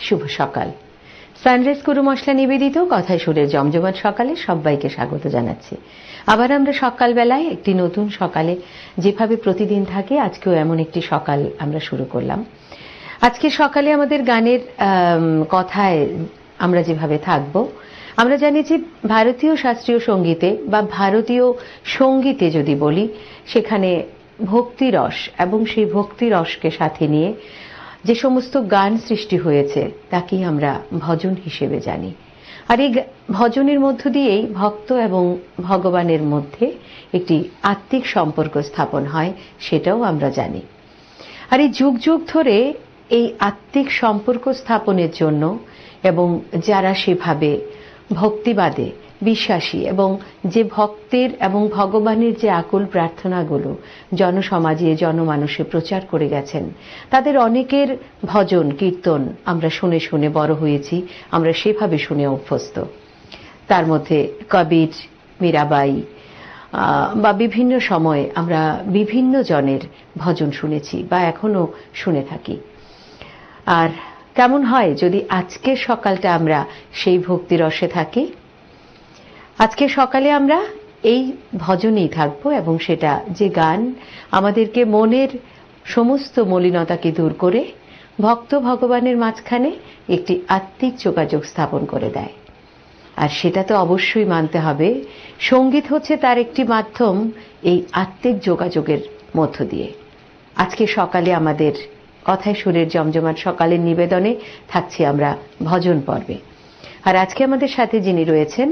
শুভ সকাল। সানরাইজ গুরু মশলা নিবেদিত কথায় সুরের জমজমাট সকালে সবাইকে স্বাগত জানাচ্ছি। আবার আমরা সকালবেলায় একটি নতুন সকালে যেভাবে প্রতিদিন থাকে আজকেও এমন একটি সকাল আমরা শুরু করলাম। আজকে সকালে আমাদের গানের কথায় আমরা যেভাবে থাকব, আমরা জানি যে ভারতীয় শাস্ত্রীয় সঙ্গীতে বা ভারতীয় সঙ্গীতে যদি বলি, সেখানে ভক্তিরস এবং সেই ভক্তিরসকে সাথে নিয়ে যে সমস্ত গান সৃষ্টি হয়েছে তাকেই আমরা ভজন হিসেবে জানি। আর এই ভজনের মধ্য দিয়েই ভক্ত এবং ভগবানের মধ্যে একটি আত্মিক সম্পর্ক স্থাপন হয়, সেটাও আমরা জানি। আর এই যুগ যুগ ধরে এই আত্মিক সম্পর্ক স্থাপনের জন্য এবং যারা সেভাবে ভক্তিবাদে বিশ্বাসী এবং যে ভক্তের এবং ভগবানের যে আকুল প্রার্থনাগুলো জনসমাজে জনমানসে প্রচার করে গেছেন, তাদের অনেকের ভজন কীর্তন আমরা শুনে শুনে বড় হয়েছি, আমরা সেভাবে শুনে অভ্যস্ত। তার মধ্যে কবির, মীরাবাই বা বিভিন্ন সময়ে আমরা বিভিন্ন জনের ভজন শুনেছি বা এখনো শুনে থাকি। আর কেমন হয় যদি আজকের সকালটা আমরা সেই ভক্তিরসে থাকি। আজকে সকালে আমরা এই ভজনেই থাকব এবং সেটা যে গান আমাদেরকে মনের সমস্ত মলিনতাকে দূর করে ভক্ত ভগবানের মাঝখানে একটি আত্মিক যোগাযোগ স্থাপন করে দেয়। আর সেটা তো অবশ্যই মানতে হবে, সঙ্গীত হচ্ছে তার একটি মাধ্যম এই আত্মিক যোগাযোগের মধ্য দিয়ে। আজকে সকালে আমাদের কথায় সুরের জমজমাট সকালের নিবেদনে থাকছি আমরা ভজন পর্বে। আর আজকে আমাদের সাথে যিনি রয়েছেন,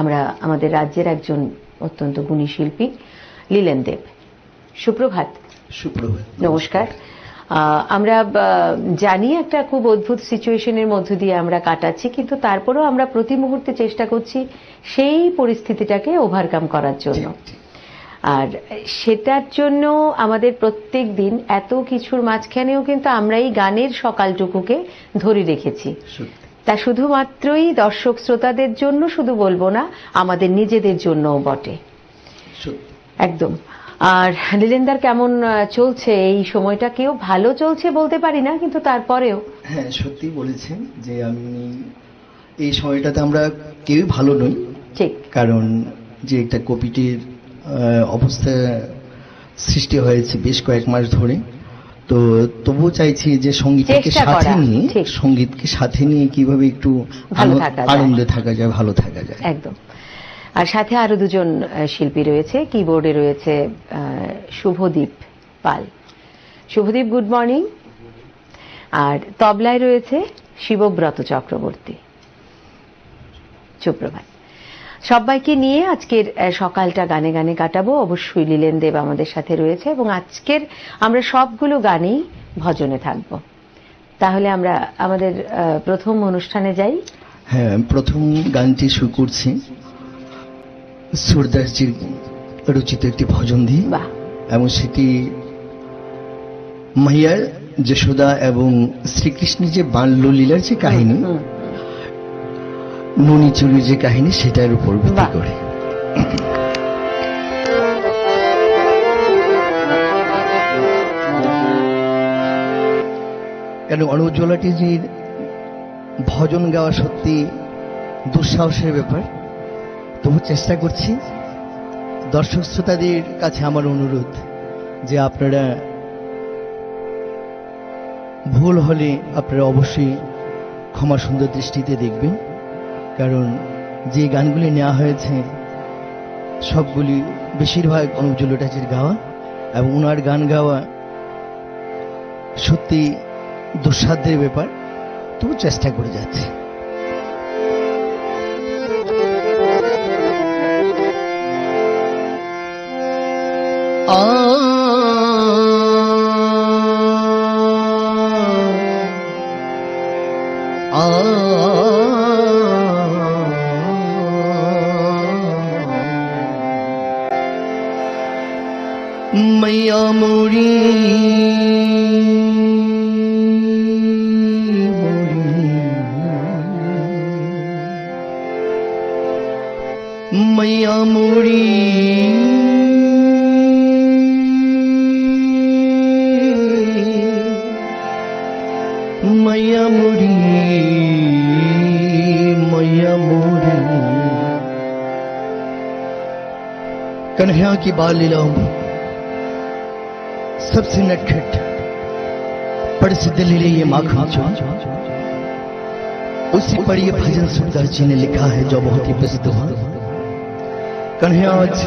আমরা আমাদের রাজ্যের একজন অত্যন্ত গুণী শিল্পী লীলেন দেব। সুপ্রভাত। সুপ্রভাত। নমস্কার। আমরা জানি একটা খুব অদ্ভুত সিচুয়েশনের মধ্য দিয়ে আমরা কাটাচ্ছি, কিন্তু তারপরেও আমরা প্রতি মুহূর্তে চেষ্টা করছি সেই পরিস্থিতিটাকে ওভারকাম করার জন্য। আর সেটার জন্য আমাদের প্রত্যেক দিন এত কিছুর মাঝখানেও কিন্তু আমরা এই গানের সকালটুকুকে ধরে রেখেছি। তা শুধুমাত্রই দর্শক শ্রোতাদের জন্য শুধু বলবো না, আমাদের নিজেদের জন্যও বটে। একদম। আর লীলেনদার কেমন চলছে এই সময়টা? কেউ ভালো চলছে বলতে পারি না, কিন্তু তারপরেও। হ্যাঁ, সত্যি বলেছেন যে আমি এই সময়টাতে আমরা কেউই ভালো নই, ঠিক। কারণ যে একটা কোভিডের অবস্থা সৃষ্টি হয়েছে বেশ কয়েক মাস ধরে, তো তবুও চাইছি যে সঙ্গীতকে সাথে নিয়ে কিভাবে একটু আনন্দে থাকা যায়, ভালো থাকা যায়। একদম। আর সাথে আরো দুজন শিল্পী রয়েছে। কিবোর্ডে রয়েছে শুভদীপ পাল। Subhadeep, good morning. আর তবলায় রয়েছে শিবব্রত চক্রবর্তী। সুপ্রভাত। সবাইকে নিয়ে আজকের সকালটা গানে গানে কাটাবো। অবশ্যই লীলেন দেব আমাদের সাথে রয়েছে এবং আজকের আমরা সবগুলো গানেই ভজনে থাকব। তাহলে আমরা আমাদের প্রথম অনুষ্ঠানে যাই। হ্যাঁ, প্রথম গানটি শুরু করছি সুরদাসজির রচিত একটি ভজন দিয়ে, এবং সেটি মাইয়া যশোদা এবং শ্রীকৃষ্ণের যে বাল্যলীলার যে কাহিনী, ননী চুরির যে কাহিনী, সেটার উপর ভিত্তি করে। কেন অনুজ্জ্বলাটিজির ভজন গাওয়া সত্যি দুঃসাহসের ব্যাপার, তবু চেষ্টা করছি। দর্শক শ্রোতাদের কাছে আমার অনুরোধ যে আপনারা ভুল হলে আপনারা অবশ্যই ক্ষমা সুন্দর দৃষ্টিতে দেখবেন, কারণ যে গানগুলি নেওয়া হয়েছে সবগুলি বেশিরভাগ অনুজ্জ্বলাটিজির গাওয়া, এবং ওনার গান গাওয়া সত্যি দুঃসাধ্যের ব্যাপার, তবু চেষ্টা করে যাচ্ছে। मैया मोरी मैया मोरी मैया मुरी मैया मोरी कन्हैया की बाल लीलाओं में सबसे नटखट प्रसिद्ध लीले ये माखन चोर, उसी पर ये भजन सुखदास जी ने लिखा है जो बहुत ही प्रसिद्ध हुआ। कन्हैया आज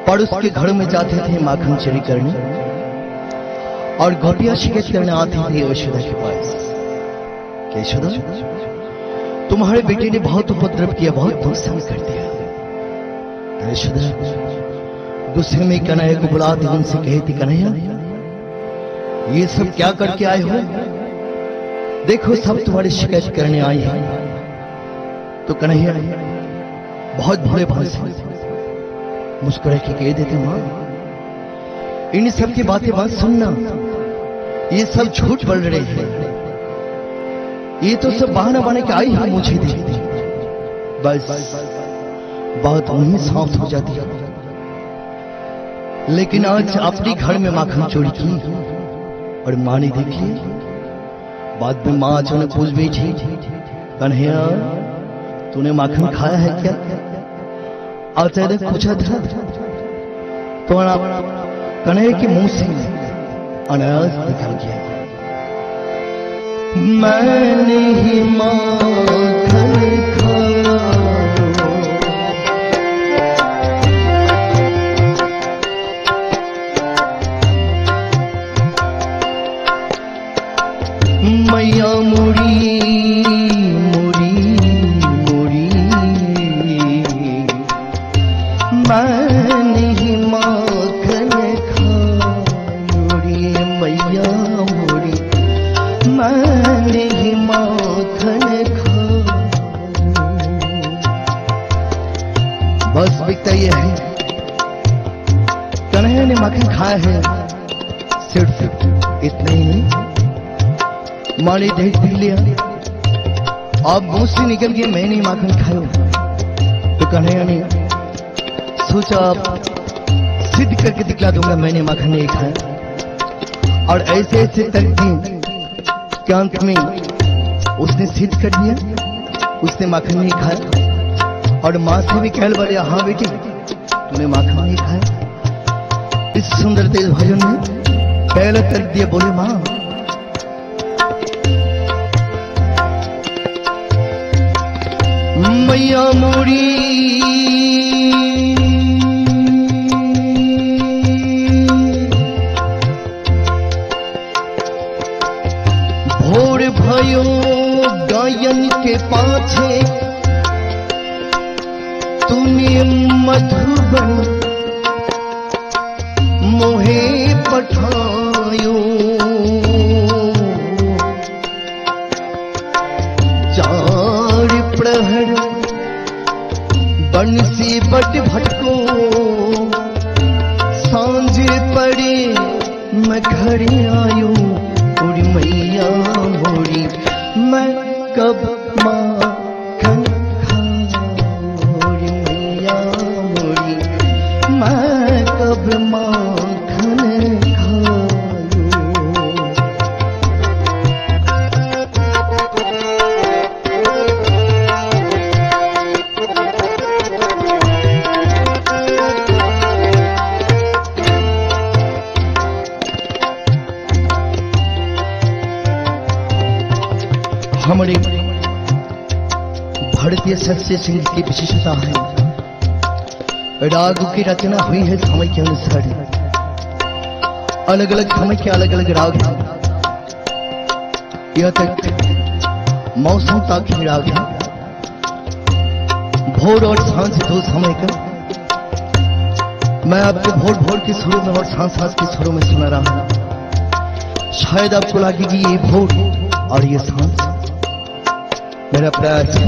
पड़ोस के घर में जाते थे माखन चोरी करने और गोपियां शिकायत करने आती थी यशोदा के पास। यशोदा, तुम्हारे बेटे ने बहुत उपद्रव किया, बहुत नुकसान कर दिया। यशोदा गुस्से में कन्हैया को बुलाती उनसे कहती, कन्हैया ये सब क्या करके आए हो? देखो सब तुम्हारी शिकायत करने आई है। तो कन्हैया बहुत भोले भाव से मुस्कुरा के कह देते, मां इन सब की बातें मत सुनना, ये सब झूठ बोल रहे हैं, ये तो सब बहाना बना के आई है मुझे दे। बस बात वहीं साफ हो जाती है। लेकिन आज अपने घर में माखन चोरी की और मां ने देखी। बाद में मां अचानक पूछ बैठी, कन्हैया तूने माखन खाया है क्या? अचानक पूछा था तो कन्हैया के मुंह से अनायास निकल गया, मैंने ही माखन खाया। मैया मोरी मोरी मोरी मैंने ही माखन खाया। मैया मोरी मैंने ही माखन खाया। बस बिकता यह है, कन्हैया ने माखन खाया है, सिर्फ इतना ही नहीं। मां ने देख भी लिया, अब मुंह से निकल गया मैंने माखन खाया। तो कन्हैया ने सोचा अब सिद्ध करके दिखला दूंगा मैंने माखन नहीं खाया। और ऐसे ऐसे करके के अंत में उसने सिद्ध कर दिया, उसने माखन नहीं खाया। और मां से भी कहल बोले, हाँ बेटी तूने माखन नहीं खाया। इस सुंदर तेज भजन में पहला तर्क दिया, बोले मां मैया मोरी भोर भयो गायन के पाछे तूने मधुबन मोहे पठायो। चार प्रहर बंसी बट भटको, सांझ पड़े मैं घर आयो। उड़ी मैया मोरी मैं कब माखन खाऊं। मैया मोरी मैं कब माखन खाऊं। हमारे भारतीय शास्त्रीय संगीत की विशेषता है, रागों की रचना हुई है समय के अनुसार। अलग अलग समय के अलग अलग राग हैं। यह तक मौसम तक ही राग है। भोर और सांझ दो समय का मैं आपको भोर भोर के सुरों में और सांझ सांझ के सुरों में सुना रहा हूं। शायद आपको लगेगी ये भोर और ये सांझ। मेरा प्रयास है,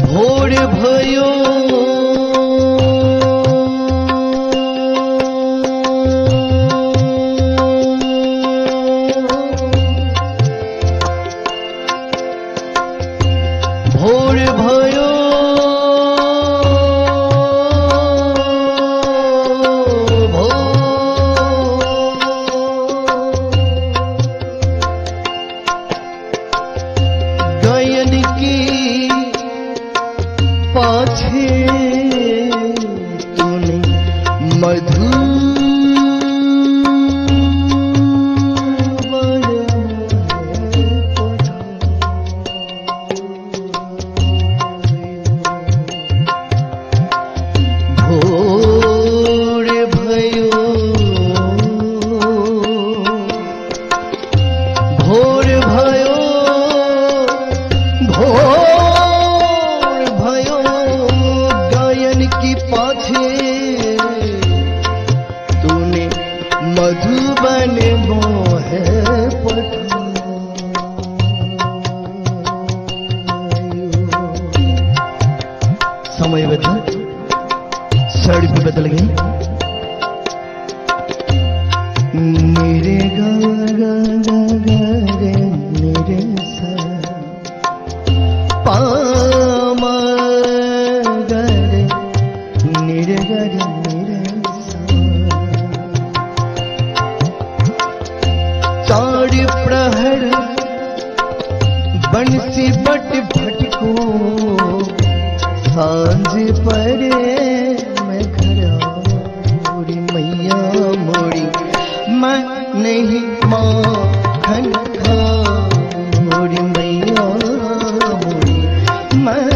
भोर भयो भोर भयो भोर घर बंसी बट भटको सांझ परे मैं घर मोरी मैया मोरी मैं नहीं माखन मोरी मैया मोरी मैं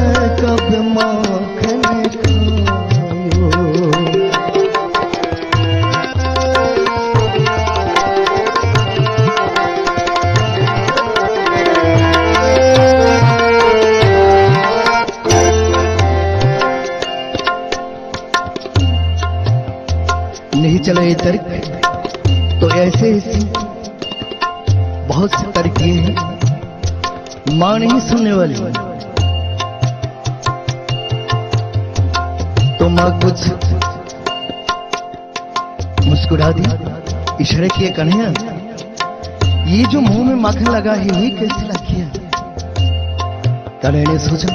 कब माखन खायो। नहीं चला ये तर्क तो ऐसे ऐसी बहुत से तर्क ये हैं, मां नहीं सुनने वाली तो मां कुछ मुस्कुरा दी, इशारे किए, कन्हैया ये जो मुंह में माखन लगा है ये कैसे लग गया। कन्हैया ने सोचा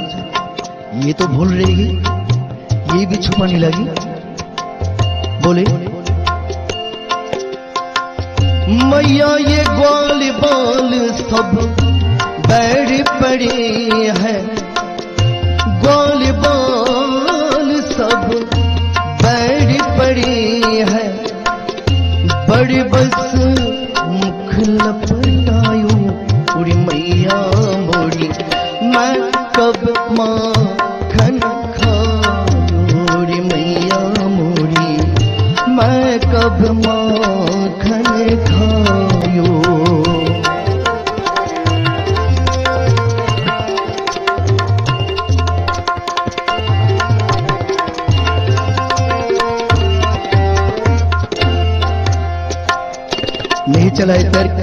ये तो भूल रहेगी, ये भी छुपाने लगी। बोले मैया ये ग्वाल बाल सब बैठ पड़े हैं, ग्वाल बाल सब बैठ पड़े हैं, बड़े बस मुख लपटायो पूरी मैया मोरी मैं कब माखन खायो रे मैया मोरी मैं कब माखन खायो। नहीं चला ये तर्क।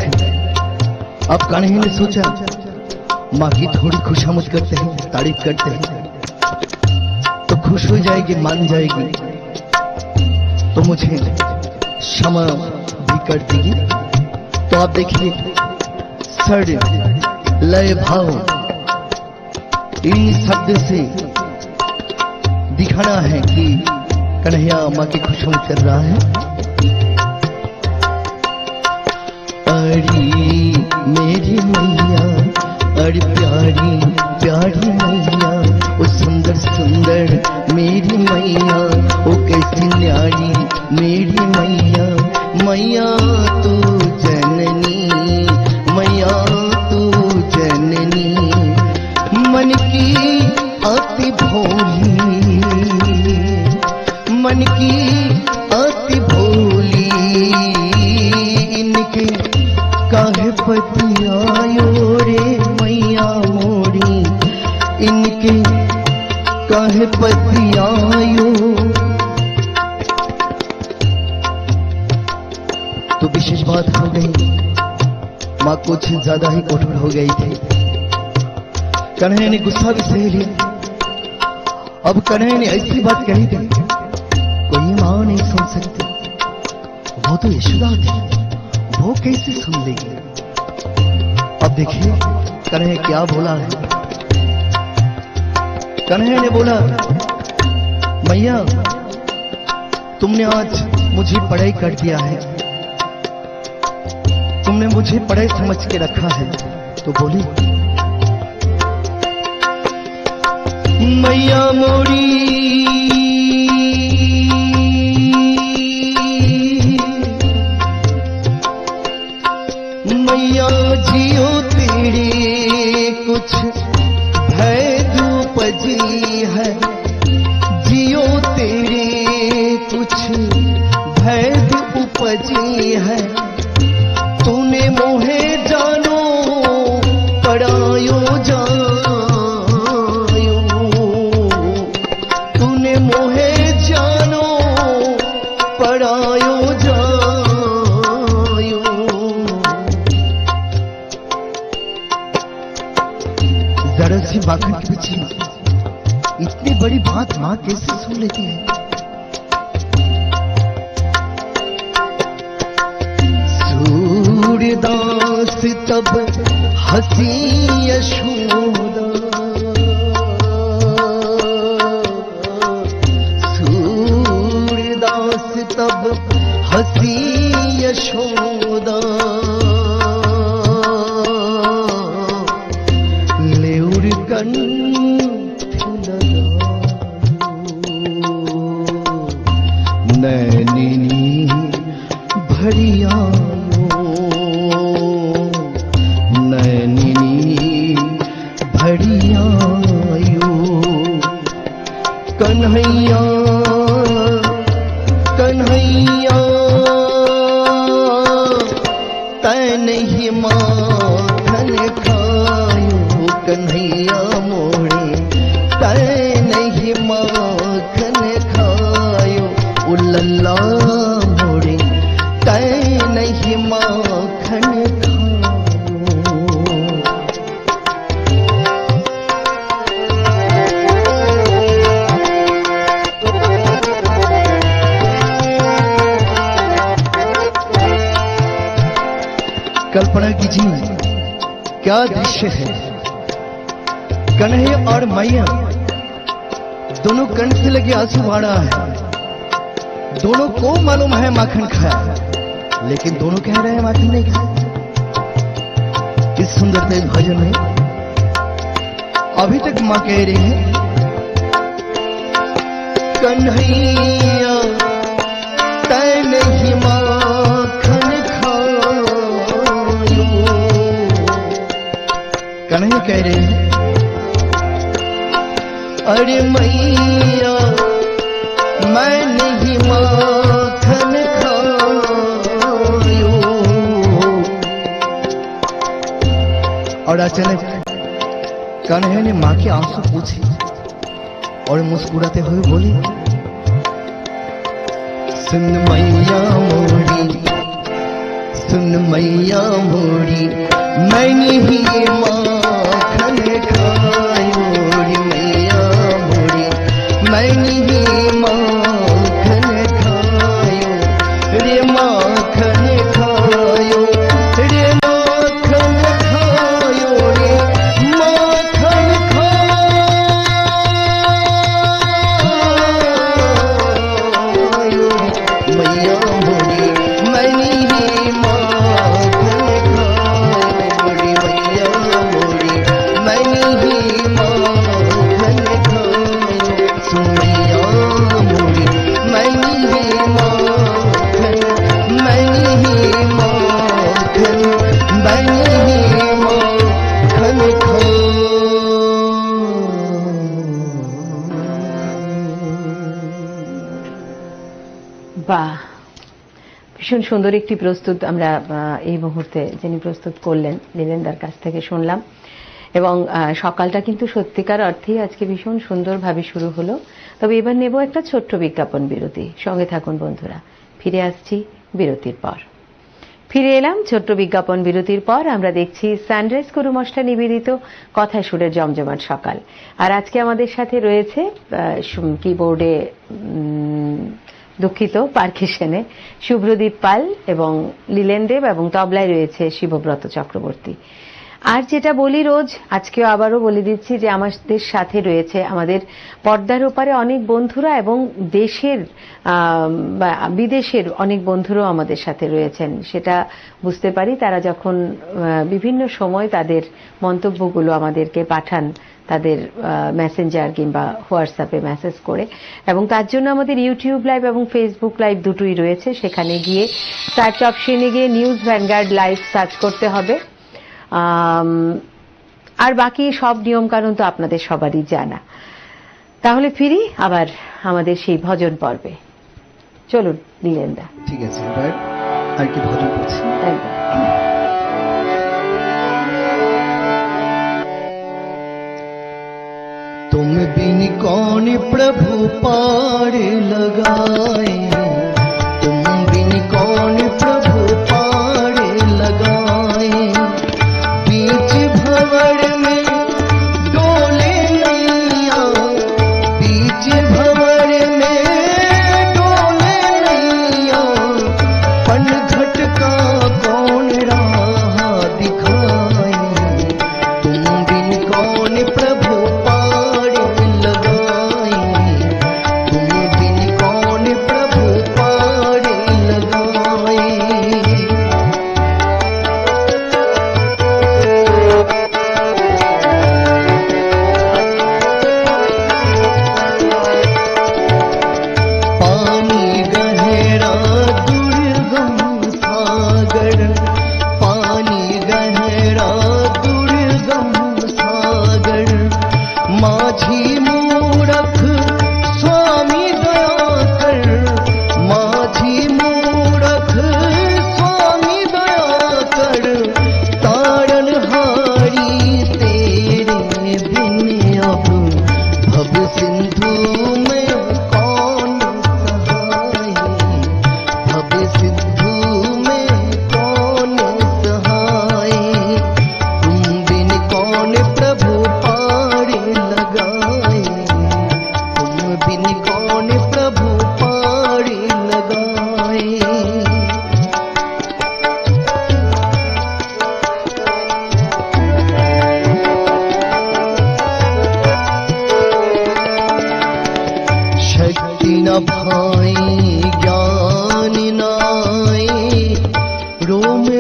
अब कन्हैया ने सोचा माँ की थोड़ी खुशामद करते हैं, तारीफ करते हैं तो खुश हो जाएगी, मान जाएगी तो मुझे क्षमा भी कर देगी। तो आप देखिए सड़ लय भाव इन शब्द से दिखाना है कि कन्हैया माँ की खुशामद कर रहा है। अरे मेरी मैया अरे प्यारी प्यारी मैया ओ सुंदर सुंदर मेरी मैया ओ कैसी न्यारी मेरी मैया, मैया तू जननी मैया तू जननी मन की अति भोली, मन की अति भोली इनके काहे पति आयो रे मैया मोरी इनके काहे पति आयो। तो विशेष बात हो गई, मां कुछ ज्यादा ही कठोर हो गई थी। कन्हैया ने गुस्सा भी सह लिया। अब कन्हैया ने ऐसी बात कही थी कोई मां नहीं सुन सकती, वो तो यशोदा थी, वो कैसे सुन लेगी। अब देखिए कन्हैया क्या बोला है। कन्हैया ने बोला मैया तुमने आज मुझे पढ़ाई कर दिया है, तुमने मुझे पढ़ाई समझ के रखा है। तो बोली मैया मोरी मैया जियो तेरे कुछ भेद उपजी है, जियो तेरे कुछ भेद उपजी है, तूने मोहे जानो पढ़ायो जायो, तूने मोहे जानो पढ़ायो जायो। जरा सी माखन की बच्ची इतनी बड़ी बात मां कैसे सुन लेती है। सूरदास तब हंसी यशोदा, सूरदास तब हंसी यशोदा तै नहीं माखन खायो कन्हैया मोरे, तै नहीं माखन खायो ओ लल्ला मोरे, तै नहीं माखन खायो। कल्पना कीजिए क्या दृश्य है। कन्हैया और मैया दोनों कंठ से लगे आंसू आ रहा है। दोनों को मालूम है माखन खाया, लेकिन दोनों कह रहे हैं माखन नहीं खाया। इस सुंदर तेज भजन में अभी तक मां कह रही है कन्हैया तै नहीं माखन खायो। कन्हैया कह रहे हैं अरे मैया मैं नहीं माखन खायो। और अचानक कन्हैया ने मां के आंसू पूछे और मुस्कुराते हुए बोली सुन मैया मोरी, सुन मैया मोरी, मैंने ही माखन खायो रे मैया मोरी, मैंने ही माखन खायो रे माखन खायो रे माखन खायो रे माखन खायो मैया मोरी, मैंने ही माखन खायो रे मैया मोरी, मैंने ही माखन खायो। सुन मैया मोरी, मैंने ही माखन, मैंने ही माखन, मैंने ही माखन खायो। বাহ, ভীষণ সুন্দর একটি প্রস্তুত আমরা এই মুহূর্তে যিনি প্রস্তুত করলেন নীলেন্দার কাছ থেকে শুনলাম। এবং সকালটা কিন্তু সত্যিকার অর্থেই আজকে ভীষণ সুন্দরভাবে শুরু হলো। তবে এবার নেব একটা ছোট্ট বিজ্ঞাপন বিরতি। সঙ্গে থাকুন বন্ধুরা, ফিরে আসছি বিরতির পর। ফিরে এলাম ছোট্ট বিজ্ঞাপন বিরতির পর। আমরা দেখছি সানরাইজ গরু মশলা নিবেদিত কথায় সুরের জমজমাট সকাল। আর আজকে আমাদের সাথে রয়েছে কিবোর্ডে দুঃখিত পারকেশনে শুভ্রদীপ পাল এবং লীলেন দেব, এবং তবলায় রয়েছে শিবব্রত চক্রবর্তী। আর যেটা বলি রোজ, আজকেও আবারও বলে দিচ্ছি যে আমাদের সাথে রয়েছে আমাদের পর্দার ওপারে অনেক বন্ধুরা এবং দেশের বা বিদেশের অনেক বন্ধুরাও আমাদের সাথে রয়েছেন। সেটা বুঝতে পারি তারা যখন বিভিন্ন সময় তাদের মন্তব্যগুলো আমাদেরকে পাঠান তাদের মেসেঞ্জার কিংবা হোয়াটসঅ্যাপে মেসেজ করে। এবং তার জন্য আমাদের ইউটিউব লাইভ এবং ফেসবুক লাইভ দুটোই রয়েছে। সেখানে গিয়ে সার্চ অপশনে গিয়ে নিউজ ভ্যানগার্ড লাইভ সার্চ করতে হবে। আর বাকি সব নিয়ম কানুন তো আপনাদের সবারই জানা। তাহলে ফিরি আবার আমাদের সেই ভজন পর্বে। চলুন নীলেন্দা। ঠিক আছে, এবার আর কি ভজন করছি। तुम बिन कौन प्रभु पार लगाए, तुम बिन कौन प्रभु पार लगाए। बीच भंवर में डोले नैया, बीच भंवर में डोले नैया। पनघट का कौन राह दिखाए, तुम बिन कौन प्रभु पार लगाए, तुम बिन कौन प्रभु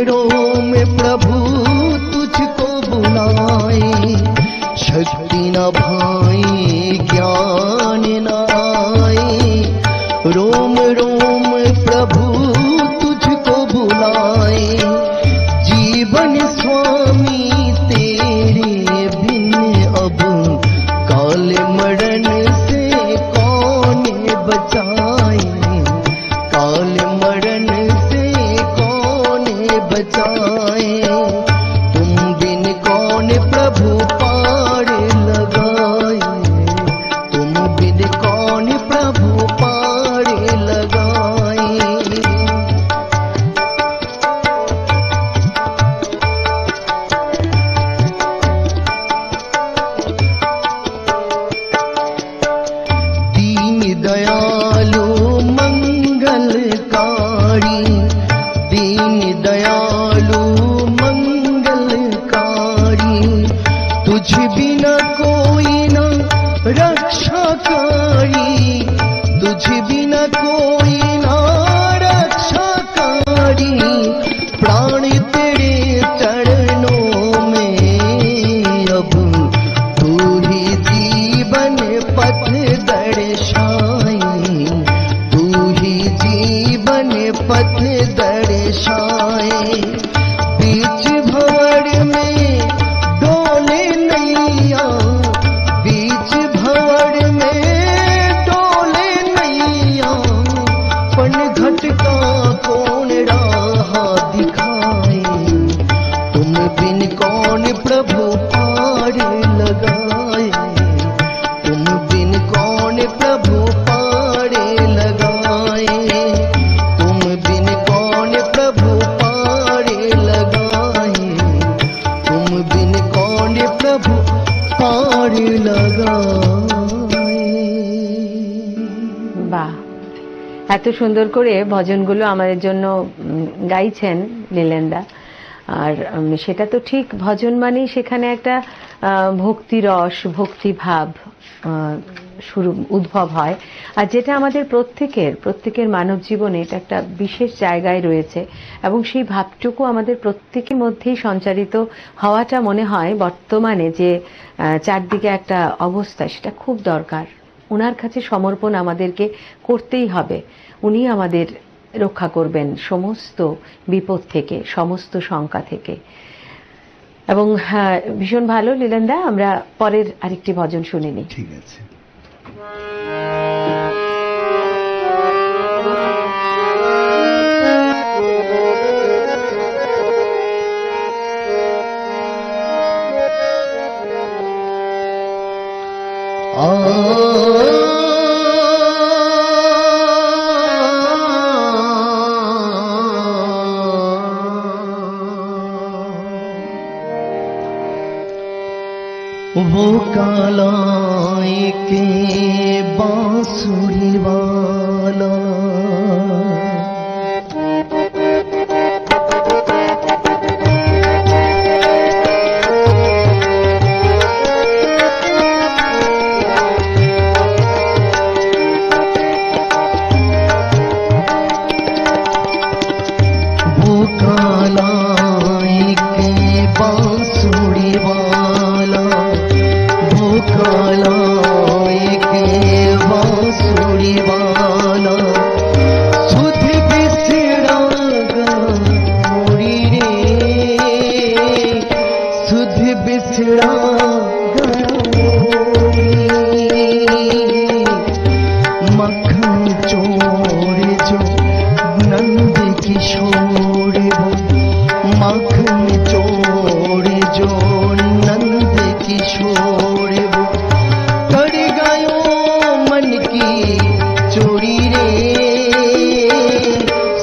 रोम प्रभु तुझको बुलाए, शक्ति न भाई ज्ञान न आए। रोम रोम प्रभु तुझको बुलाए, जीवन स्वामी तेरे बिन अब काल मरण से कौन बचाए, काल मरण से कौन बचाए। तुम बिन कौन प्रभु पार लगाए, तुम बिन कौन प्रभु पार लगाए। दीन दयालु मंगलकारी, दीन दयालु मंगलकारी, तुझ बिना कोई न रक्षाकारी, तुझ बिना कोई न रक्षाकारी। प्राण तेरे चरणों में अब तू ही जीवन पथ दर्शाए, तू ही जीवन पथ दर्शाए। बीच भंवर में डोले नैया, बीच भंवर में डोले नैया, पन घट का कौन राह दिखाए। तुम बिन कौन प्रभु पार लगाए, तुम बिन कौन प्रभु पार लगाए, तुम बिन कौन प्रभु पार लगाए, तुम बिन कौन प्रभु पार लगाए। বাহ, এত সুন্দর করে ভজনগুলো আমাদের জন্য গাইছেন লীলেনদা। আর সেটা তো ঠিক, ভজন মানেই সেখানে একটা ভক্তি রস, ভক্তিভাব শুরু উদ্ভব হয়। আর যেটা আমাদের প্রত্যেকের মানব জীবনে এটা একটা বিশেষ জায়গায় রয়েছে, এবং সেই ভাবটুকু আমাদের প্রত্যেকের মধ্যেই সঞ্চারিত হওয়াটা মনে হয় বর্তমানে যে চারদিকে একটা অবস্থা, সেটা খুব দরকার। ওনার কাছে সমর্পণ আমাদেরকে করতেই হবে। উনি আমাদের রক্ষা করবেন সমস্ত বিপদ থেকে, সমস্ত শঙ্কা থেকে। এবং ভীষণ ভালো লীলেনদা, আমরা পরের আরেকটি ভজন শুনে নিই। ঠিক আছে। वो कालाए के बांसुरी वाला, वो कालाए के बांसुरी वाला, वो कालाए के बांसुरी वाला, सुध बिसरा मोरी रे, सुध बिसरा मक्खन चोर जो नंद किशोर, मक्खन चोर जो नंद किशोर, वो कर गयो मन की चोरी रे,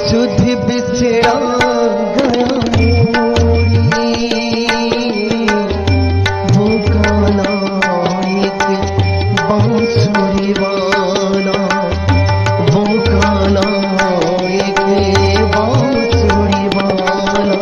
सुध बिसरा गया मोरी। वो कालाए के बांसुरी वाला, वो कालाए के बांसुरी वाला।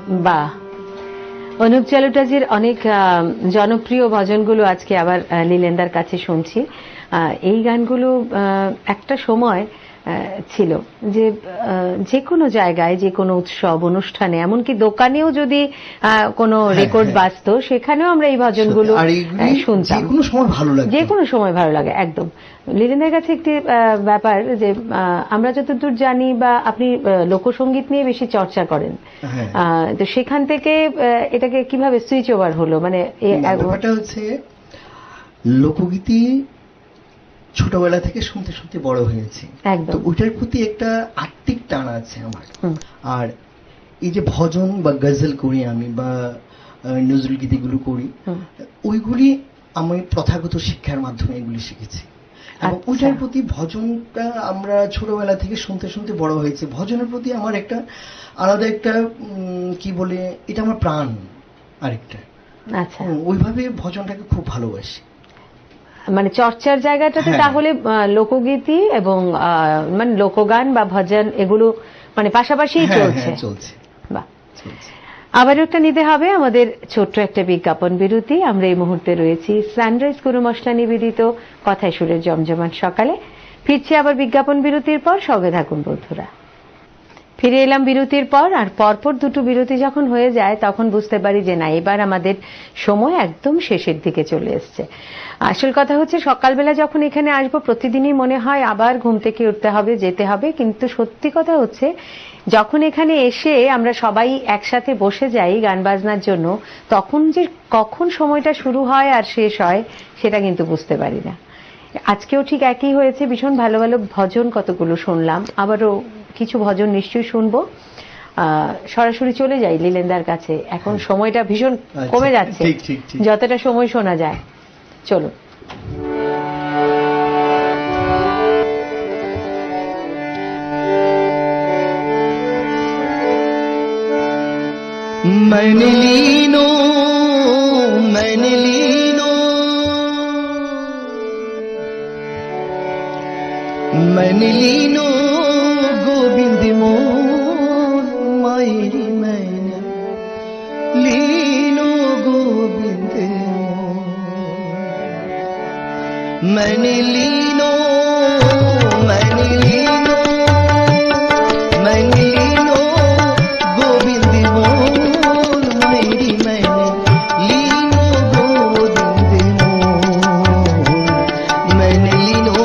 বাহ, অনুপ জালোটাজির অনেক জনপ্রিয় ভজনগুলো আজকে আবার লীলেন্দার কাছে শুনছি। এই গানগুলো একটা সময় ছিল যে কোনো জায়গায়, যে কোনো উৎসব অনুষ্ঠানে, এমনকি দোকানেও যদি কোনো রেকর্ড বাজতো সেখানেও আমরা এই ভজনগুলো শুনতাম। যে কোনো সময় ভালো লাগে একদম। লীলেন্দার কাছে একটি ব্যাপার যে আমরা যতদূর জানি, বা আপনি লোকসঙ্গীত নিয়ে বেশি চর্চা করেন, তো সেখান থেকে এটাকে কিভাবে সুইচ ওভার হলো? মানে ব্যাপারটা হচ্ছে লোকগীতি ছোটবেলা থেকে শুনতে শুনতে বড় হয়েছে, তো ওইটার প্রতি একটা আত্মিক টান আছে আমার। আর এই যে ভজন বা গজল করি আমি, বা নজরুল গীতিগুলো করি, ওইগুলি আমি প্রথাগত শিক্ষার মাধ্যমে এগুলি শিখেছি। এবং ওইটার প্রতি, ভজনটা আমরা ছোটবেলা থেকে শুনতে শুনতে বড় হয়েছে, ভজনের প্রতি আমার একটা আলাদা একটা কি বলে, এটা আমার প্রাণ আরেকটা। আচ্ছা, ওইভাবে ভজনটাকে খুব ভালোবাসি। মানে চর্চার জায়গাটাতে তাহলে লোকগীতি এবং মানে লোকগান বা ভজন এগুলো মানে পাশাপাশি চলছে। বাহ, আবারও একটা নিতে হবে আমাদের ছোট্ট একটা বিজ্ঞাপন বিরতি। আমরা এই মুহূর্তে রয়েছি সানরাইজ গরু মশলা নিবেদিত কথায় সুরের জমজমাট সকালে। ফিরছি আবার বিজ্ঞাপন বিরতির পর, সঙ্গে থাকুন বন্ধুরা। ফিরে এলাম বিরতির পর। আর পরপর দুটো বিরতি যখন হয়ে যায় তখন বুঝতে পারি যে না, এবার আমাদের সময় একদম শেষের দিকে চলে এসছে। আসল কথা হচ্ছে সকালবেলা যখন এখানে আসবো প্রতিদিনই মনে হয় আবার ঘুম থেকে উঠতে হবে, যেতে হবে, কিন্তু সত্যি কথা হচ্ছে যখন এখানে এসে আমরা সবাই একসাথে বসে যাই গান বাজনার জন্য, তখন যে কখন সময়টা শুরু হয় আর শেষ হয় সেটা কিন্তু বুঝতে পারি না। আজকেও ঠিক একই হয়েছে, ভীষণ ভালো ভালো ভজন কতগুলো শুনলাম, আবারও কিছু ভজন নিশ্চয়ই শুনবো। সরাসরি চলে যাই লীলেন্দার কাছে, এখন সময়টা ভীষণ কমে যাচ্ছে, যতটা সময় শোনা যায়। চলো। मैंने लीनो गोविंद मोर मायरी, मैंने लीनो गोविंद मोर, मैंने लीनो गोविंद मोर मायरी, मैंने लीनो गोविंद मोर, मैंने लीनो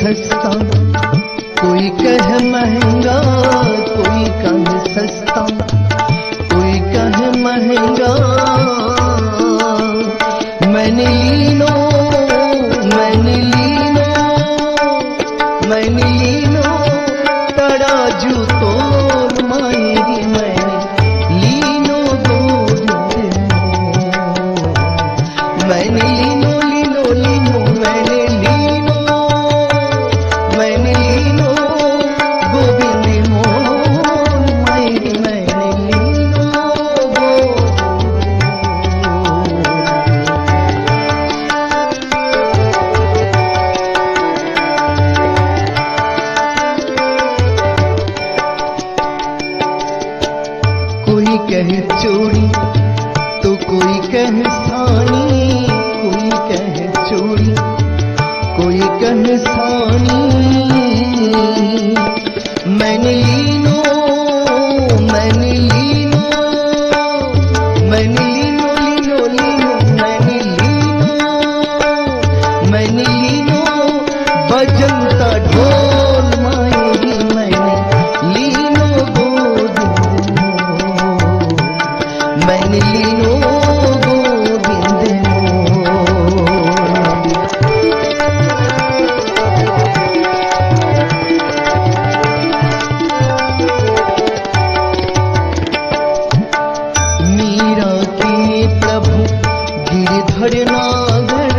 सस्ता, कोई कहे महंगा, कोई कहे सस्ता, कोई कहे महंगा, मैंने लीनो तराजू तोल मायरी, मैंने लीनो गोविंद मोर, मैंने लीनो मैंने लीनो गोविंद मोर मायरी, मैंने लीनो कोई कहे चोरी तो कोई कहे सानी, कोई कहे चोरी कोई कहे सानी, मैंने लीनो मैंने लीनो बजंता ढोल मायरी, मैंने लीनो गोविंद मोर, मैंने लीनो गोविंद मीरा के प्रभु गिरधर नागर,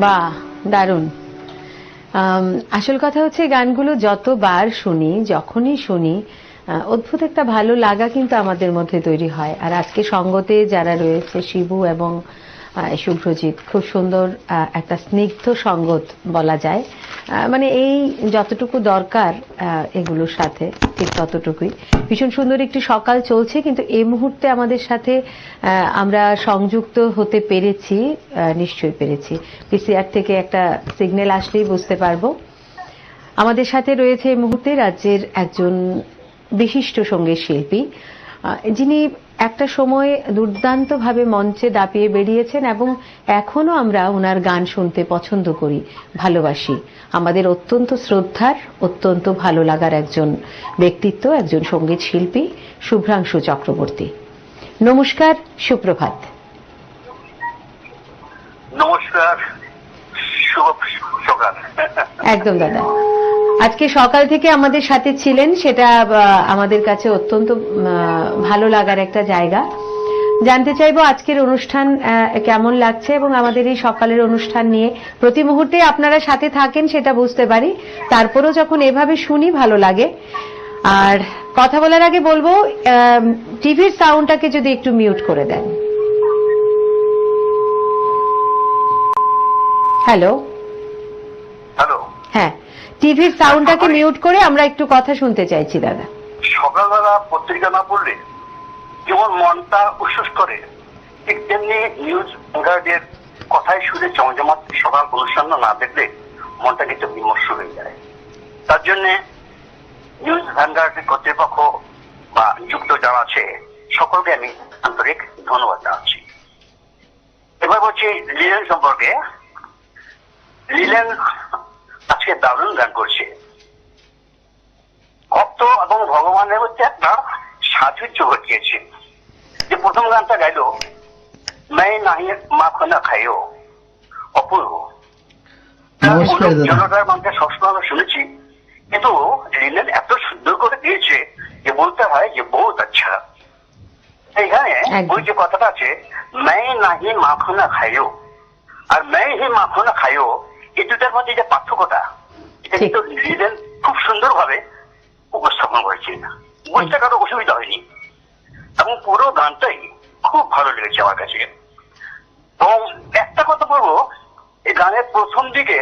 বাহ, দারুণ। আসল কথা হচ্ছে গানগুলো যতবার শুনি, যখনই শুনি, অদ্ভুত একটা ভালো লাগা কিন্তু আমাদের মধ্যে তৈরি হয়। আর আজকে সঙ্গতে যারা রয়েছে, শিবু এবং শুভ্রজিৎ, খুব সুন্দর একটা স্নিগ্ধ সঙ্গত বলা যায়। মানে এই যতটুকু দরকার এগুলোর সাথে ঠিক ততটুকুই। ভীষণ সুন্দর একটি সকাল চলছে, কিন্তু এই মুহূর্তে আমাদের সাথে আমরা সংযুক্ত হতে পেরেছি, নিশ্চয়ই পেরেছি। পিসিআর থেকে একটা সিগন্যাল আসলেই বুঝতে পারবো। আমাদের সাথে রয়েছে এই মুহূর্তে রাজ্যের একজন বিশিষ্ট সঙ্গীত শিল্পী, যিনি একটা সময় দুর্দান্তভাবে মঞ্চে দাপিয়ে বেরিয়েছেন এবং এখনো আমরা ওনার গান শুনতে পছন্দ করি, ভালোবাসি। আমাদের অত্যন্ত শ্রদ্ধার, অত্যন্ত ভালো লাগার একজন ব্যক্তিত্ব, একজন সঙ্গীত শিল্পী শুভ্রাংশু চক্রবর্তী। নমস্কার, সুপ্রভাত। নমস্কার, শুভ সকাল। একদম দাদা, আজকে সকাল থেকে আমাদের সাথে ছিলেন, সেটা আমাদের কাছে অত্যন্ত ভালো লাগার একটা জায়গা। জানতে চাইবো আজকের অনুষ্ঠান কেমন লাগছে, এবং আমাদের এই সকালের অনুষ্ঠান নিয়ে প্রতি মুহূর্তে আপনারা সাথে থাকেন সেটা বুঝতে পারি, তারপরেও যখন এভাবে শুনি ভালো লাগে। আর কথা বলার আগে বলবো টিভির সাউন্ডটাকে যদি একটু মিউট করে দেন। হ্যালো হ্যালো, হ্যাঁ, টিভির সাউন্ডটাকে মিউট করে আমরা একটু কথা শুনতে চাইছি দাদা। সকালবেলা পত্রিকা না পড়লে যেমন মনটা উচ্ছ্বাস করে, ঠিক তেমনি নিউজ গার্ডের কথায় শুনে জমজমাট সকাল অনুষ্ঠান না দেখলে মনটা কিন্তু বিমর্ষ হয়ে যায়। তার জন্য নিউজ ভ্যানগার্ডের কর্তৃপক্ষ বা যুক্ত যারা আছে সকলকে আমি আন্তরিক ধন্যবাদ জানাচ্ছি। এবার বলছি লিলেন সম্পর্কে। লিলেন আজকে দারুণ গান করছে। ভক্ত এবং ভগবানের মধ্যে একটা সাযুজ্য ঘটিয়েছে। যে প্রথম গানটা গাইল मैं नहीं মাখন খাইও, অপূর্ব। জনতার মধ্যে সবসময় আমরা শুনেছি, কিন্তু লিলেন এত সুন্দর করে দিয়েছে যে বলতে হয় যে বহুত আচ্ছা। এইখানে ওই যে কথাটা আছে मैं नहीं মাখন খাইও আর मैं ही মাখন খাইও, এই দুটার মধ্যে যে পার্থক্যটা, এটা কিন্তু লিলেন খুব সুন্দর ভাবে উপস্থাপন করেছে। বুঝতে কারো অসুবিধা হয়নি এবং পুরো গানটাই খুব ভালো লেগেছে আমার কাছে। এবং একটা কথা বলবো, এই গানের প্রথম দিকে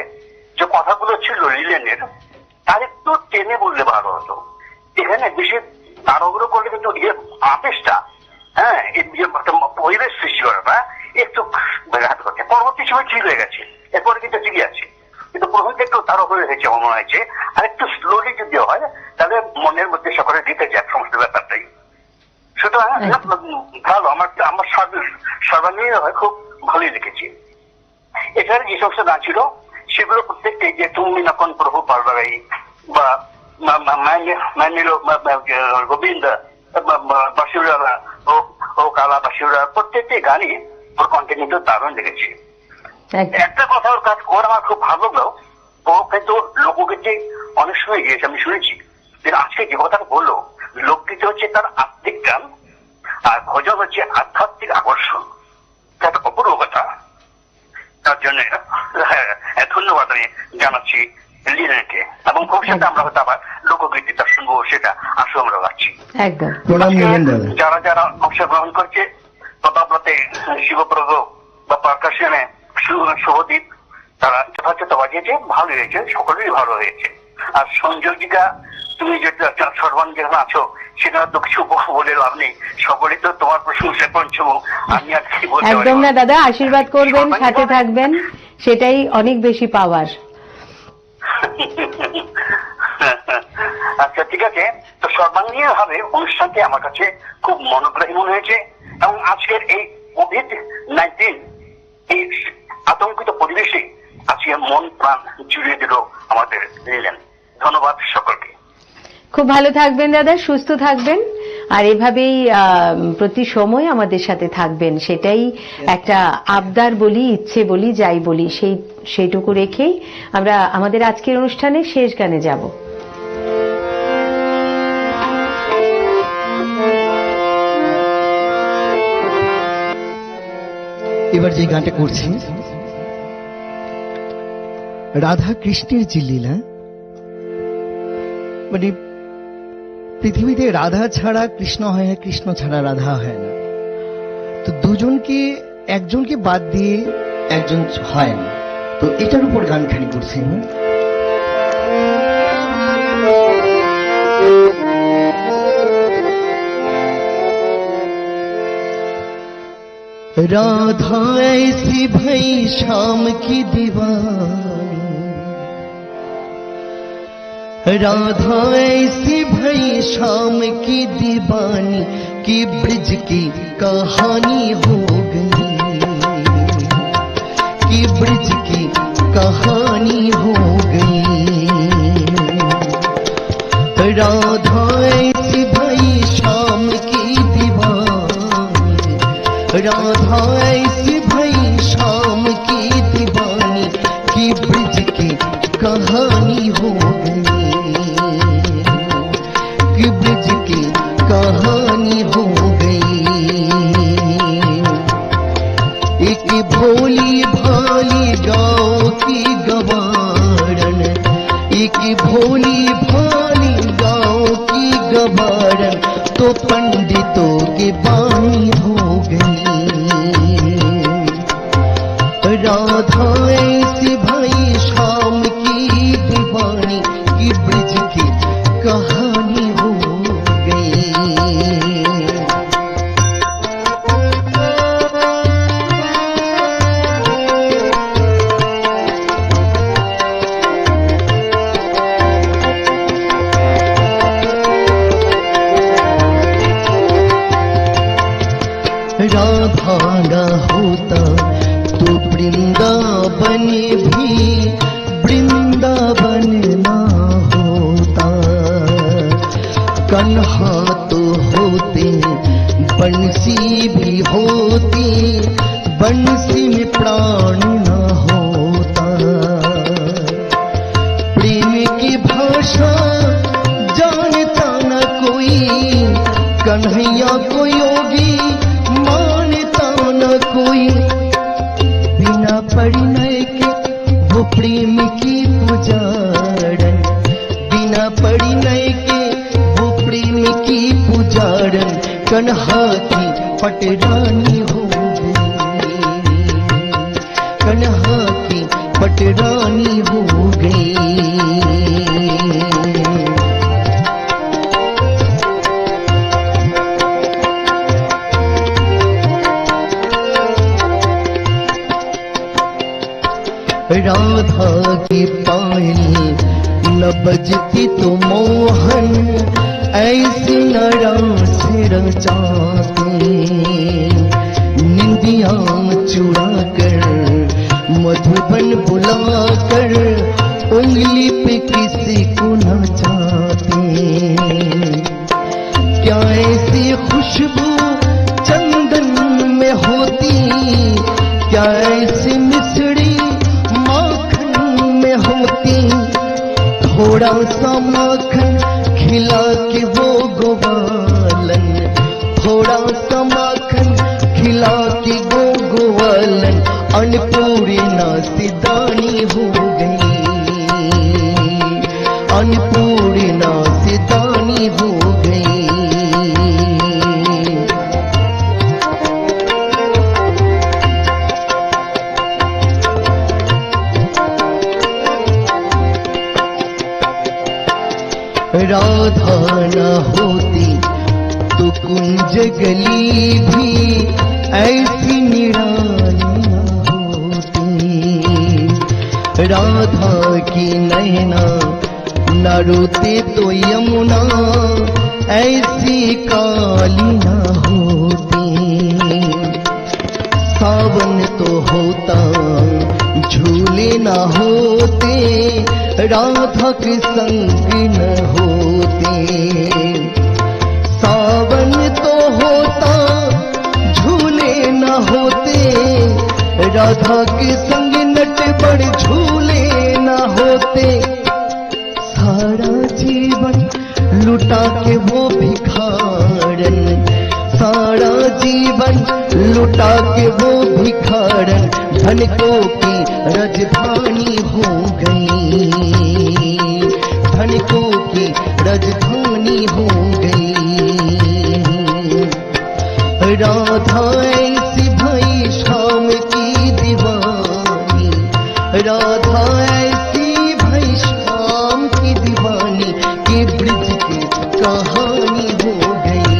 যে কথাগুলো ছিল লিলেনের, তার একটু টেনে বললে ভালো হতো। এখানে বেশি তাড়াহুড়ো করলে কিন্তু আবেশটা, হ্যাঁ, পরিবেশ সৃষ্টি করাটা একটু ব্যাঘাত করছে। পরবর্তী সময় ঠিক হয়ে গেছে, এরপরে কিন্তু ঠিকই আছে, কিন্তু প্রথমটা একটু তাড়াহুড়ো হয়েছে আমার মনে হয়েছে। আর একটু স্লোলি যদি হয় তাহলে মনের মধ্যে সকলে দিতে যায় সমস্ত ব্যাপারটাই। সুতরাং ভালো, আমার সর্বাঙ্গীন খুব ভালোই লিখেছি। এছাড়া যে সমস্ত গান ছিল সেগুলো প্রত্যেকটাই, যে তুমি নকন প্রভু পারবাই বা গোবিন্দ বাসুরা ও কালা বাসুরা, প্রত্যেকটি গানই ওর কণ্ঠে কিন্তু দারুণ লেগেছে। একটা কথা ওর কাজ ওর আমার খুব ভালো লাগলো, ও কিন্তু লোকগীতি অনেক সময় গিয়েছে, আমি শুনেছি। কিন্তু আজকে যে কথাটা বললো, লোকগীতি হচ্ছে তার আত্মিক গান আর ভজন হচ্ছে আধ্যাত্মিক আকর্ষণ। একটা অপূর্ব কথা। তার জন্য ধন্যবাদ আমি জানাচ্ছি লিলেনকে, এবং ভবিষ্যতে আমরা হয়তো আবার লোকগীতিটা শুনবো, সেটা আসো আমরা রাখছি। যারা যারা অংশগ্রহণ করছে, প্রতাপতে শিবপ্রভ বা পারকাশনে শুভদীপ, তারা যথাযথ বাজিয়েছে, ভালো হয়েছে, সকলেই ভালো হয়েছে। আর সংযোজিকা তুমি যেটা সর্বাঙ্গীন আছো, সেটা তো কিছু বলে লাভ নেই, সকলেই তো তোমার প্রশংসা করছো। আমি আর কি বলতে পারি? একদম না দাদা, আশীর্বাদ করবেন, সাথে থাকবেন, সেটাই অনেক বেশি পাওয়ার। আচ্ছা, ঠিক আছে। তো সর্বাঙ্গীন ভাবে অনুষ্ঠানটি আমার কাছে খুব মনোগ্রাহী মনে হয়েছে, এবং আজকের এই কোভিড-19 এই আতঙ্কিত পরিবেশে আজকে মন প্রাণ জুড়িয়ে দিল আমাদের লিলেন। ধন্যবাদ সকলকে। খুব ভালো থাকবেন দাদা, সুস্থ থাকবেন, আর এভাবেই প্রতি সময় আমাদের সাথে থাকবেন, সেটাই একটা আবদার বলি, ইচ্ছে বলি, যাই বলি, সেইটুকু রেখেই আমরা আমাদের আজকের অনুষ্ঠানে শেষ গানে যাব। এবার যে গানটা করছি রাধা কৃষ্ণের যে লীলা, মানে পৃথিবীতে রাধা ছাড়া কৃষ্ণ হয় না, কৃষ্ণ ছাড়া রাধা হয় না। তো দুজনকে একজনকে বাদ দিয়ে একজন হয় না। তো এটার উপর গানখানি করছি না। राधा ऐसी भई शाम की दीवानी, राधा ऐसी भई शाम की दीवानी कि ब्रिज की कहानी हो गई, कि ब्रिज की कहानी हो गई। राधा ऐसी भई शाम की दीवानी, राधा ऐसी भई शाम की दीवानी कि ब्रिज की कहानी हो गई, कि ब्रिज की कहानी हो गई। एक भोली भाली गाँव की गवारन, एक भोली भाली गाँव की गवारन तो पंडितों की बानी हो गई। राधा ऐसी भाई शाम की दीवानी की ब्रिज की कहानी हो गई। राधा न होता तो वृंदावन भी वृंदावन न होता। कन्हा तो होते बंसी भी होती, बंसी में प्राण न होता। प्रेम की भाषा जानता न कोई, कन्हैया को योगी मानता न कोई। बिना परिणय के वो प्रेम की पुजारन, बिना परिणय के वो प्रेम की पुजारन कन्हा की पटरानी हो गई, कन्हा की पटरानी हो गई। राधा की पायल न बजती तो मोहन ऐसी न रास रचाते। निंदिया चुरा कर मधुबन बुलाकर उंगली पे किसी को नचाते। क्या ऐसी खुशबू चंदन में होती, क्या ऐसी मिश्री माखन में होती। थोड़ा सा माखन खिला के वो गोवालन, थोड़ा सा माखन खिला के वो गोवालन अन्नपूर्णा से दानी हो गई, अन्नपूर्णा से दानी हो गई। राधा न होती तो कुंज गली भी ऐसी निराली न होती। राधा की नैना न रोते तो यमुना ऐसी काली न होती। सावन तो होता झूले न होते, राधा के संग न होते। सावन तो होता झूले न होते, राधा के संग नट बड़ झूले न होते। सारा जीवन लुटा के वो भिखारन, सारा जीवन लुटा के वो भिखारन धनिकों की राजधानी हो गई, मालिकों की राजधानी हो गई। राधा ऐसी भई शाम की दीवानी, राधा ऐसी भई शाम की दीवानी कि ब्रिज की कहानी हो गई,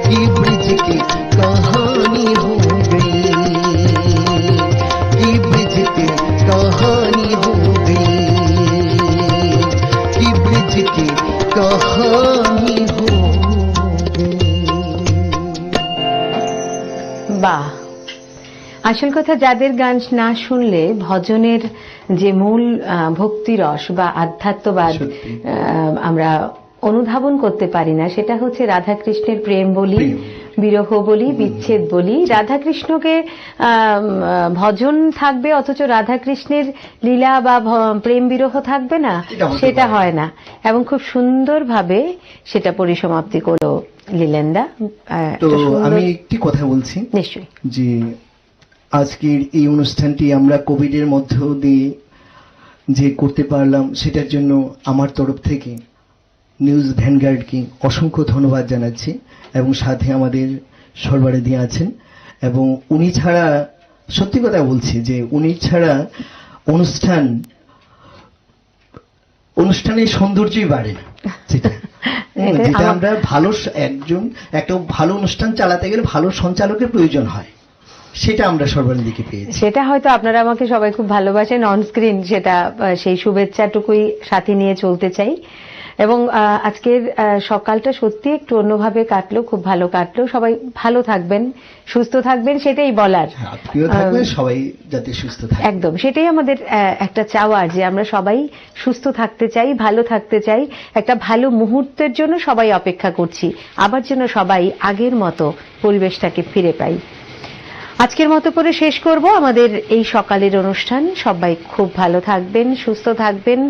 कि ब्रिज की कहानी हो गई, कि ब्रिज की कहानी हो गई, कि ब्रिज की कहानी हो गई। বাহ, আসল কথা যাদের গান না শুনলে ভজনের যে মূল ভক্তিরস বা আধ্যাত্মবাদ আমরা অনুধাবন করতে পারি না, সেটা হচ্ছে রাধাকৃষ্ণের প্রেম বলি, বিরহ বলি, বিচ্ছেদ বলি। রাধাকৃষ্ণকে ভজন থাকবে অথচ রাধাকৃষ্ণের লীলা বা প্রেম বিরহ থাকবে না, সেটা হয় না। এবং খুব সুন্দরভাবে সেটা পরিসমাপ্তি করলো লীলেন্দা। তো আমি একটি কথা বলছি, নিশ্চয়ই, যে আজকের এই অনুষ্ঠানটি আমরা কোভিডের মধ্য দিয়ে যে করতে পারলাম, সেটার জন্য আমার তরফ থেকে নিউজ ভ্যানগার্ডকে অসংখ্য ধন্যবাদ জানাচ্ছি। এবং সাথে আমাদের সর্বারেদি আছেন, এবং উনি ছাড়া, সত্যি কথা বলছি যে উনি ছাড়া অনুষ্ঠানের সৌন্দর্যই বাড়ে না। যেটা আমরা ভালো একটা ভালো অনুষ্ঠান চালাতে গেলে ভালো সঞ্চালকের প্রয়োজন হয়, সেটা আমরা সর্বাধিকে পেয়েছি। সেটা হয়তো আপনারা আমাকে সবাই খুব ভালোবাসেন অন স্ক্রিন, সেটা সেই শুভেচ্ছাটুকুই সাথে নিয়ে চলতে চাই। এবং আজকের সকালটা সত্যি একটু অন্যভাবে কাটলো, খুব ভালো কাটলো। সবাই ভালো থাকবেন, সুস্থ থাকবেন, সেটাই বলার। সবাই যাতে সুস্থ থাকে, একদম সেটাই আমাদের একটা চাওয়ার, যে আমরা সবাই সুস্থ থাকতে চাই, ভালো থাকতে চাই। একটা ভালো মুহূর্তের জন্য সবাই অপেক্ষা করছি, আবার যেন সবাই আগের মতো পরিবেশটাকে ফিরে পাই। আজকের মতো করে শেষ করব আমাদের এই সকালের অনুষ্ঠান। সবাই খুব ভালো থাকবেন, সুস্থ থাকবেন।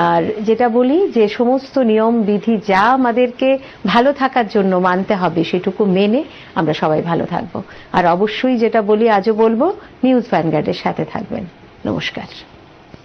আর যেটা বলি, যে সমস্ত নিয়ম বিধি যা আমাদেরকে ভালো থাকার জন্য মানতে হবে, সেটুকু মেনে আমরা সবাই ভালো থাকব। আর অবশ্যই যেটা বলি, আজও বলবো, নিউজ ভ্যানগার্ডের সাথে থাকবেন। নমস্কার।